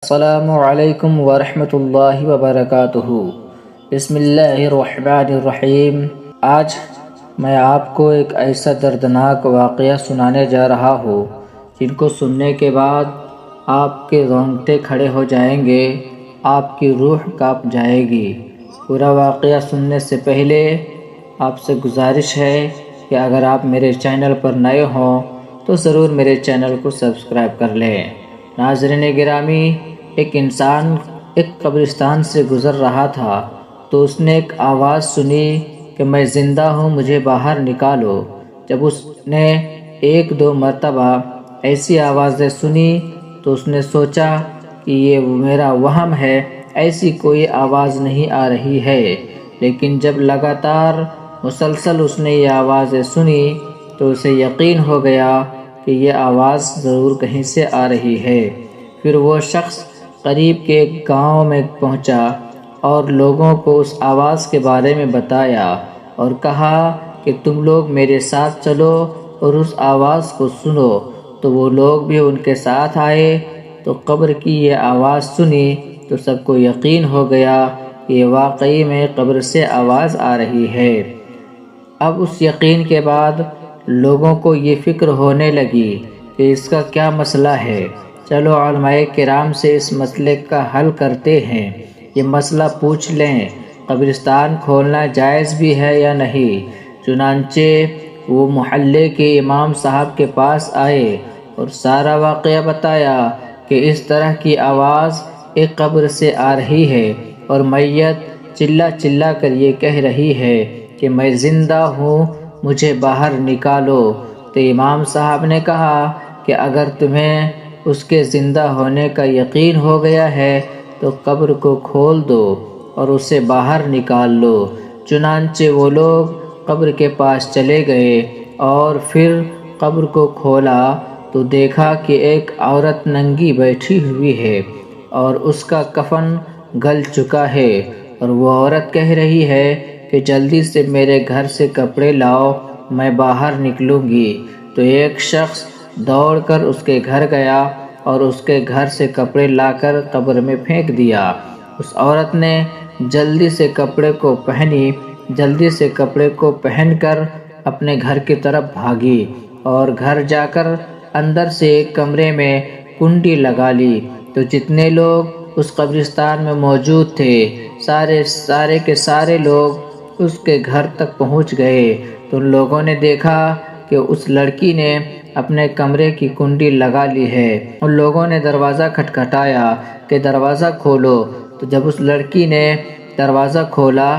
السلام علیکم ورحمۃ اللہ وبرکاتہ۔ بسم اللہ الرحمن الرحیم۔ آج میں آپ کو ایک ایسا دردناک واقعہ سنانے جا رہا ہوں جن کو سننے کے بعد آپ کے رونگٹے کھڑے ہو جائیں گے، آپ کی روح کانپ جائے گی۔ پورا واقعہ سننے سے پہلے آپ سے گزارش ہے کہ اگر آپ میرے چینل پر نئے ہوں تو ضرور میرے چینل کو سبسکرائب کر لیں۔ ناظرین گرامی، ایک انسان ایک قبرستان سے گزر رہا تھا تو اس نے ایک آواز سنی کہ میں زندہ ہوں، مجھے باہر نکالو۔ جب اس نے ایک دو مرتبہ ایسی آوازیں سنی تو اس نے سوچا کہ یہ میرا وہم ہے، ایسی کوئی آواز نہیں آ رہی ہے۔ لیکن جب لگاتار مسلسل اس نے یہ آوازیں سنی تو اسے یقین ہو گیا کہ یہ آواز ضرور کہیں سے آ رہی ہے۔ پھر وہ شخص قریب کے ایک گاؤں میں پہنچا اور لوگوں کو اس آواز کے بارے میں بتایا اور کہا کہ تم لوگ میرے ساتھ چلو اور اس آواز کو سنو۔ تو وہ لوگ بھی ان کے ساتھ آئے تو قبر کی یہ آواز سنی تو سب کو یقین ہو گیا کہ یہ واقعی میں قبر سے آواز آ رہی ہے۔ اب اس یقین کے بعد لوگوں کو یہ فکر ہونے لگی کہ اس کا کیا مسئلہ ہے، چلو علماء کرام سے اس مسئلے کا حل کرتے ہیں، یہ مسئلہ پوچھ لیں، قبرستان کھولنا جائز بھی ہے یا نہیں۔ چنانچہ وہ محلے کے امام صاحب کے پاس آئے اور سارا واقعہ بتایا کہ اس طرح کی آواز ایک قبر سے آ رہی ہے اور میت چلا چلا کر یہ کہہ رہی ہے کہ میں زندہ ہوں، مجھے باہر نکالو۔ تو امام صاحب نے کہا کہ اگر تمہیں اس کے زندہ ہونے کا یقین ہو گیا ہے تو قبر کو کھول دو اور اسے باہر نکال لو۔ چنانچہ وہ لوگ قبر کے پاس چلے گئے اور پھر قبر کو کھولا تو دیکھا کہ ایک عورت ننگی بیٹھی ہوئی ہے اور اس کا کفن گل چکا ہے، اور وہ عورت کہہ رہی ہے کہ جلدی سے میرے گھر سے کپڑے لاؤ، میں باہر نکلوں گی۔ تو ایک شخص دوڑ کر اس کے گھر گیا اور اس کے گھر سے کپڑے لا کر قبر میں پھینک دیا۔ اس عورت نے جلدی سے کپڑے کو پہن کر اپنے گھر کی طرف بھاگی اور گھر جا کر اندر سے ایک کمرے میں کنڈی لگا لی۔ تو جتنے لوگ اس قبرستان میں موجود تھے سارے کے سارے لوگ اس کے گھر تک پہنچ گئے۔ تو ان لوگوں نے دیکھا کہ اس لڑکی نے اپنے کمرے کی کنڈی لگا لی ہے۔ ان لوگوں نے دروازہ کھٹکھٹایا کہ دروازہ کھولو۔ تو جب اس لڑکی نے دروازہ کھولا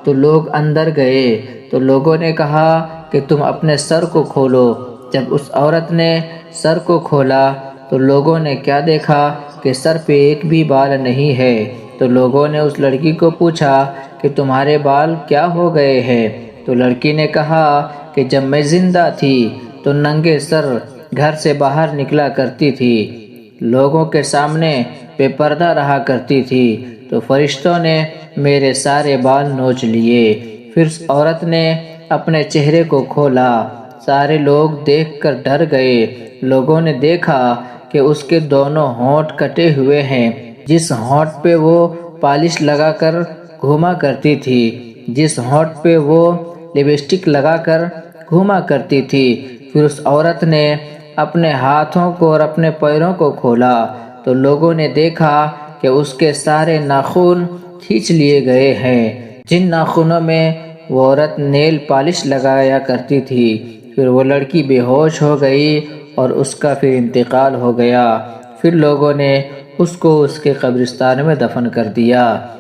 تو لوگ اندر گئے۔ تو لوگوں نے کہا کہ تم اپنے سر کو کھولو۔ جب اس عورت نے سر کو کھولا تو لوگوں نے کیا دیکھا کہ سر پہ ایک بھی بال نہیں ہے۔ تو لوگوں نے اس لڑکی کو پوچھا کہ تمہارے بال کیا ہو گئے ہیں؟ تو لڑکی نے کہا کہ جب میں زندہ تھی تو ننگے سر گھر سے باہر نکلا کرتی تھی، لوگوں کے سامنے بے پردہ رہا کرتی تھی، تو فرشتوں نے میرے سارے بال نوچ لیے۔ پھر اس عورت نے اپنے چہرے کو کھولا، سارے لوگ دیکھ کر ڈر گئے۔ لوگوں نے دیکھا کہ اس کے دونوں ہونٹ کٹے ہوئے ہیں، جس ہونٹ پہ وہ پالش لگا کر گھوما کرتی تھی، جس ہونٹ پہ وہ لپسٹک لگا کر گھوما کرتی تھی۔ پھر اس عورت نے اپنے ہاتھوں کو اور اپنے پیروں کو کھولا تو لوگوں نے دیکھا کہ اس کے سارے ناخن کھینچ لیے گئے ہیں، جن ناخنوں میں وہ عورت نیل پالش لگایا کرتی تھی۔ پھر وہ لڑکی بے ہوش ہو گئی اور اس کا پھر انتقال ہو گیا۔ پھر لوگوں نے اس کو اس کے قبرستان میں دفن کر دیا۔